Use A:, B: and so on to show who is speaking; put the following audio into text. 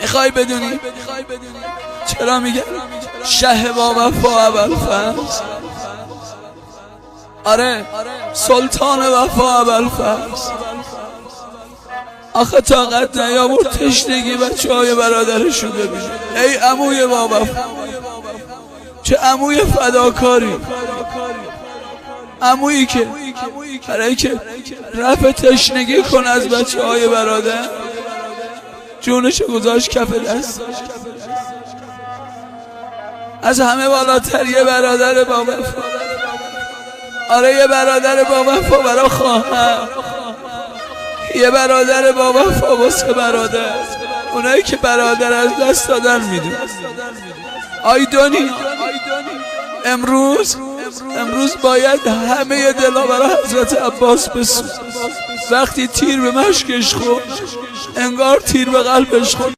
A: میخوای بدونی چرا میگن شه با وفا ابوالفضل؟ آره سلطان وفا ابوالفضل. آخه طاقت نیاورد تشنگی بچه‌های برادرشو ببینه. ای عموی با وفا، چه عموی فداکاری، عمویی که برای که رفع تشنگی کن از بچه‌های برادر جونشو گذاشت کف دست. از همه بالاتر یه برادر با وفا. آره یه برادر با وفا برا خواهر، یه برادر با وفا واسه برادر، اونایی که برادر از دست دادن میدون. آی دونی امروز باید همه دلا برای حضرت عباس بسوزن. وقتی تیر به مشکش خورد انگار تیر به قلبش خورد.